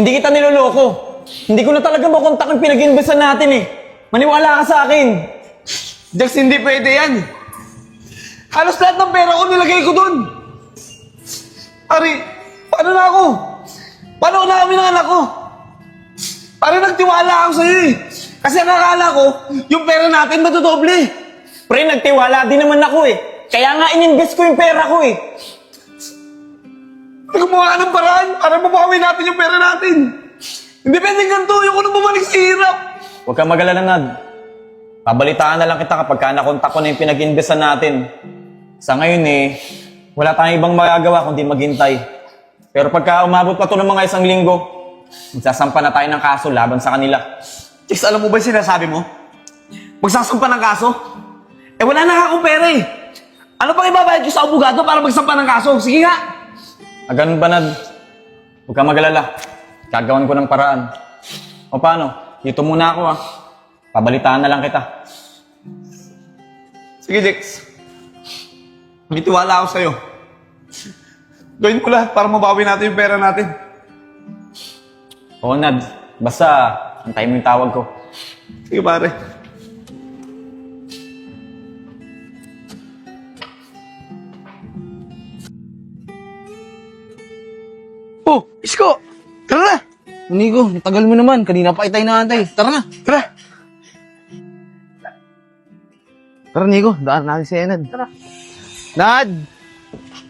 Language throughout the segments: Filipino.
Hindi kita niloloko. Hindi ko na talaga makontak yung pinag-investan natin eh. Maniwala ka sa akin. Jax, hindi pwede yan. Halos lahat ng pera ko nilagay ko dun. Pare, paano na ako? Paano na kami ng anak ko? Pare, nagtiwala ako sa'yo eh. Kasi ang akala ko, yung pera natin matudoble. Pre, nagtiwala din naman ako eh. Kaya nga ininvest ko yung pera ko eh. Gumawa ka ng paraan para mabawi natin yung pera natin. Hindi pwedeng ganito, yung ko na bumalik sa hirap. Huwag kang mag-alala, Nad. Pabalitaan na lang kita kapag nakontak ko na yung pinag-investan natin. Sa ngayon eh, wala tayong ibang magagawa kundi maghintay. Pero pagka umabot pa to ng mga 1 linggo, magsasampa na tayo ng kaso laban sa kanila. Jax, alam mo ba yung sinasabi mo? Magsasampa ng kaso? Eh wala na akong pera eh. Ano pang ibabayad ko sa abogado para magsampa ng kaso? Sige nga. Ganun ba, Nad? Huwag kang mag-alala. Gagawan ko ng paraan. O paano? Dito muna ako Pabalitaan na lang kita. Sige, Jax. May tiwala ako sa'yo. Gawin mo lahat para mabawi natin yung pera natin. Oo, Nad. Basta, antayin mo yung tawag ko. Sige, pare. Oh, Isko! Tara na! Nico, tagal mo naman. Kanina pa itay na antay. Tara na. Tara! Tara, Nico. Daan natin si Enad. Tara. Nad!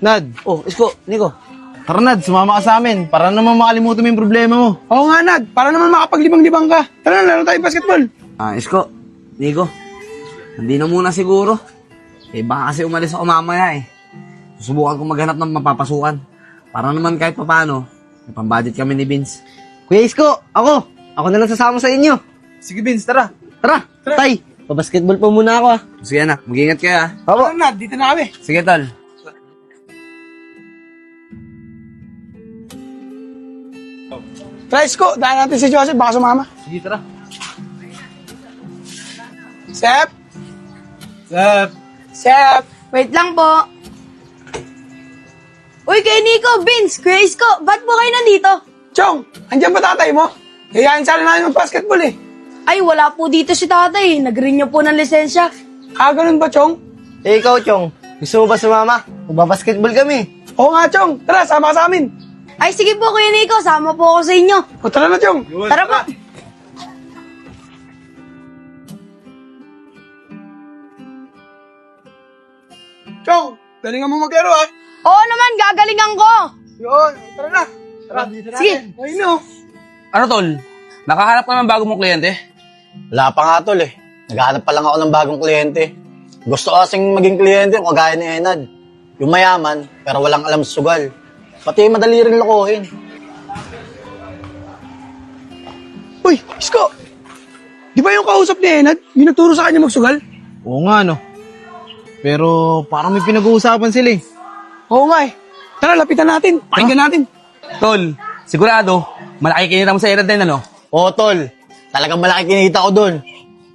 Nad! Oh, Isko, Nico. Tara, Nad. Sumama ka sa amin. Para naman makalimutan mo yung problema mo. Oo nga, Nad. Para naman makapaglibang-libang ka. Tara na, laro tayo basketball. Isko, Nico. Hindi na muna siguro. Baka kasi umalis ako mamaya Susubukan ko maghanap ng mapapasukan. Para naman kahit papano, may pambudget kami ni Vince. Kuya Isko, ako. Ako na lang sasama sa inyo. Sige, Vince, tara. Tara, tay. Pa-basketball pa muna ako Sige anak, mag-ingat kayo Tara, Nad. Dito na kami. Sige tol. Tara, Isko. Daan natin si Joseph. Baka sumama. Sige, tara. Sep! Sep. Sep! Wait lang po. Uy, kay Nico, Vince, Kuya Isko, ba't po kayo nandito? Chong, andyan ba tatay mo? Yayain sana namin mag-basketball Ay, wala po dito si tatay. Nag-renew po ng lisensya. Ganun ba, Chong? Ikaw, Chong. Gusto mo ba sumama? Magbabasketball kami. Oo nga, Chong. Tara, sama ka sa amin. Ay, sige po, Kuya Nico, sama po ako sa inyo. O, tara na, Chong. Tara po. Chong, galingan mo maglaro, Oo naman, gagalingan ko. Yun, tara na. Tara, Sige. Ayun, no. Ano tol? Nakahanap ka ng bagong mong kliyente? Wala pa nga tol Naghahanap pa lang ako ng bagong kliyente. Gusto ko kasing maging kliyente kagaya ni Enad. Yung mayaman, pero walang alam sa sugal. Pati madali rin lokohin. Uy, Isko. Di ba yung kausap ni Enad? Yung nagturo sa kanya magsugal? Oo nga, no. Pero parang may pinag-uusapan sila Oo nga Tara, lapitan natin. Pakinggan natin. Tol, sigurado, malaki kinita mo sa edad din, ano? Oo tol, talagang malaki kinita ko dun.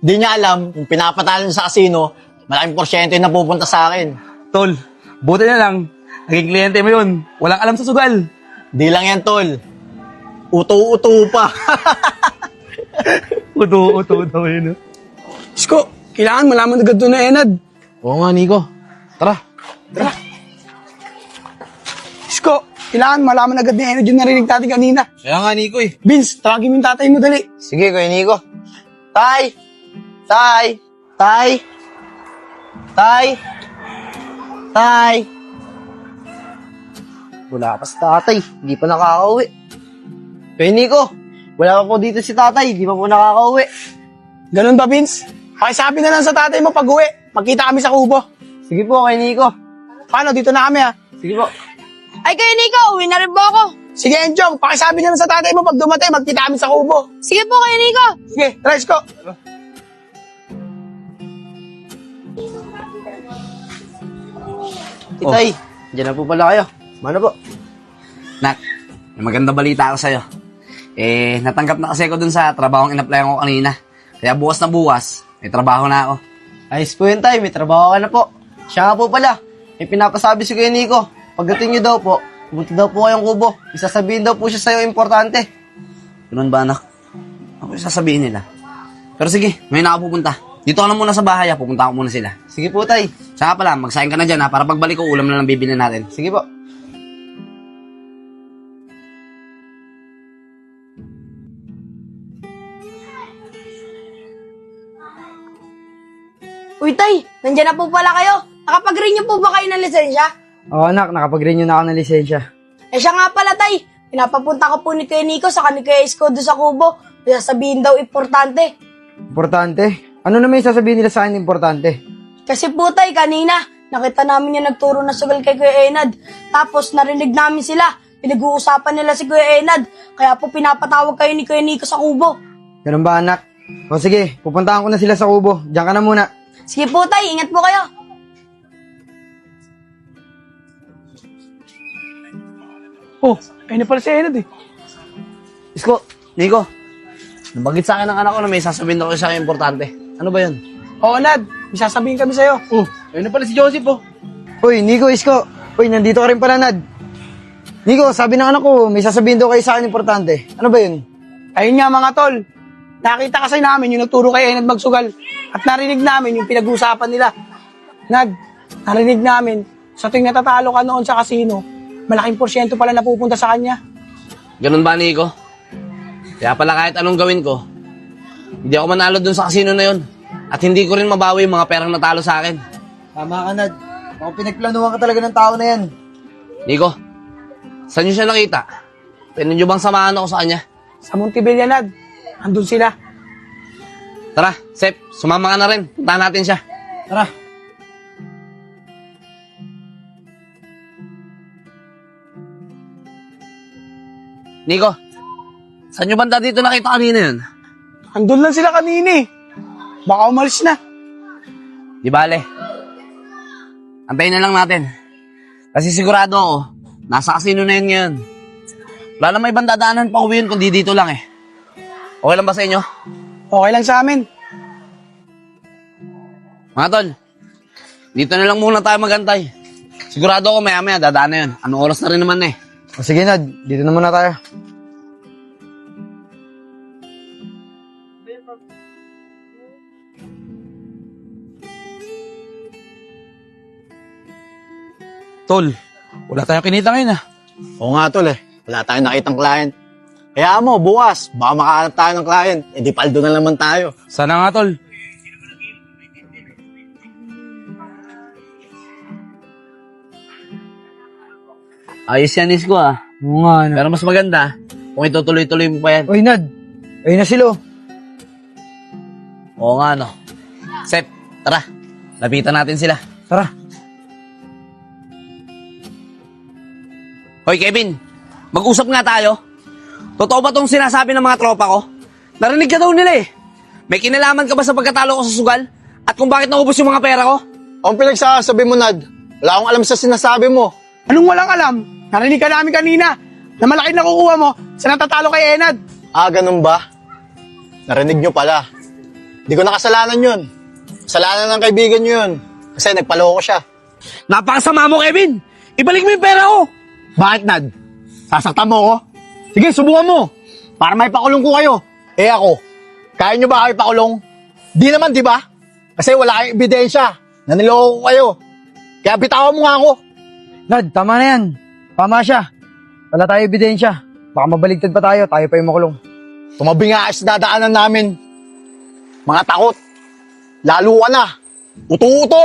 Di niya alam, kung pinapatalo niya sa kasino, malaking porsyento yung napupunta sa akin. Tol, buti na lang, naging kliyente mo yun. Walang alam sa sugal. Di lang yan tol. Uto-uto pa. Uto daw yun. Isko, kailangan malaman agad doon na Enad. Oo nga, Nico. Tara. Isko, kailangan malaman agad ni Enad yung narinig natin kanina. Kaya nga, Nico Vince, tawagin mo yung tatay mo, dali. Sige, Kuya Nico. Tay! Tay! Tay! Tay! Tay! Wala pa si tatay. Hindi pa nakakauwi. Kuya Nico, wala pa po dito si tatay. Hindi pa po nakakauwi. Ganun ba, Vince? Pakisabi na lang sa tatay mo pag-uwi. Magkita kami sa kubo. Sige po, Kuya Nico. Paano? Dito na kami, Sige po. Ay, Kuya Nico, uwi na rin po ako. Sige, Enjong, pakisabi na lang sa tatay mo pag dumatay, magkita kami sa kubo. Sige po, Kuya Nico. Sige, tara, Isko. Titay, dyan na po pala kayo. Mano po? Nak, may maganda balita ako sa'yo. Natanggap na kasi ako dun sa trabahong in-applyan ko kanina. Kaya bukas na bukas, may trabaho na ako. Ayos po yun, tay. May trabaho ka na po. Siya nga po pala. May pinapasabi si Kuya Nico. Pagdating niyo daw po, pumunta daw po kayong kubo. Isasabihin daw po siya sa'yo importante. Ganun ba, anak? Ano yung sasabihin nila? Pero sige, ngayon ako pupunta. Dito ka na muna sa bahay, pupunta ko muna sila. Sige po, tay. Saka pala, magsayin ka na dyan, para pagbalik ko, ulam na lang bibili natin. Sige po. Uy, tay, nandiyan na po pala kayo. Nakapag-renew po ba kayo ng lisensya? Oo, anak. Nakapag-renew na ako ng lisensya. Eh siya nga pala, tay. Pinapapunta ko po ni Kuya Nico sa ni Kuya Isko doon sa Kubo. May sasabihin daw importante. Importante? Ano naman yung sasabihin nila sa akin importante? Kasi po, tay, kanina, nakita namin yung nagturo ng sugal kay Kuya Enad. Tapos narinig namin sila. Pinag-uusapan nila si Kuya Enad. Kaya po pinapatawag kayo ni Kuya Nico sa Kubo. Ganun ba, anak? O sige, pupuntahan ko na sila sa kubo. Diyan ka na muna. Sige po, tay. Ingat po kayo. Oh, ayun na pala si Enad eh. Isko, Nico, nabagit sa akin ng anak ko na may sasabihin daw sa akin importante. Ano ba yun? Oo, Nad. May sasabihin kami sa'yo. Oh, ayun na pala si Joseph, oh. Uy, Nico, Isko. Uy, nandito ka rin pala, Nad. Nico, sabi ng anak ko, may sasabihin daw kayo sa akin importante. Ano ba yun? Ayun nga mga tol. Nakita kasi namin yung nagturo kay Enad magsugal. At narinig namin yung pinag-uusapan nila. Nad, narinig namin, sa tuwing natatalo ka noon sa kasino, malaking porsyento pala napupunta sa kanya. Ganun ba, Nico? Kaya pala kahit anong gawin ko, hindi ako manalo dun sa kasino na yun. At hindi ko rin mabawi yung mga perang natalo sa akin. Tama ka, Nad. Baka pinagplanuhan ka talaga ng tao na yan. Nico, saan nyo siya nakita? Pwede nyo bang samahan ako sa kanya? Sa Montebilla, Nad. Andun sila. Tara, Sep, sumama ka na rin. Puntahan natin siya. Tara. Nico, saan nyo banda dito nakita kanina yun? Andun lang sila kanina eh. Baka umalis na. Di bale. Antayin na lang natin. Kasi sigurado ako, nasa kasino na yun ngayon. Wala na may ibang dadaanan pa uwi yun kundi dito lang eh. Okay lang ba sa inyo? Okay lang sa amin. Mga tol, dito na lang muna tayo magantay. Sigurado ako maya-maya dadaan na yun. Anong oras na rin naman eh. O sige, Nad. Dito na muna tayo. Tol, wala tayong kinita ngayon, ah. Oo nga tol eh. Wala tayong nakitang client. Kaya mo, bukas, baka makahanap tayo ng client. E di paldo na naman tayo. Sana nga, tol. Ayos yan, Isko ah. Oo nga, Pero mas maganda, kung itutuloy-tuloy mo pa yan. Uy, Nad. Ayun na sila. Oo nga, no. Sep, tara. Lapitan natin sila. Tara. Hoy, Kevin. Mag-usap nga tayo. Totoo ba tong sinasabi ng mga tropa ko? Narinig ka daw nila eh. May kinalaman ka ba sa pagkatalo ko sa sugal? At kung bakit naubos yung mga pera ko? Ang pinagsasabi mo, Nad, wala akong alam sa sinasabi mo. Anong walang alam? Narinig ka namin kanina na malaki na kukuha mo sa natatalo kay Enad. Ah, ganun ba? Narinig nyo pala. Di ko nakasalanan yun. Kasalanan ng kaibigan nyo yun. Kasi nagpaloko siya. Napakasama mo, Kevin! Ibalik mo yung pera ko! Bakit, Nad? Sasaktan mo ko? Sige, subukan mo. Para may pakulong ko kayo. Eh ako, kaya nyo ba kayo pakulong? Di naman, di ba? Kasi wala kayong ebidensya na niloko ko kayo. Kaya bitawan mo nga ako. Nad, tama na yan. Tama siya. Wala tayo ebidensya. Baka mabaligtad pa tayo. Tayo pa yung makulong. Tumabi nga sa dadaanan namin. Mga takot. Lalo ka na. Uto-uto.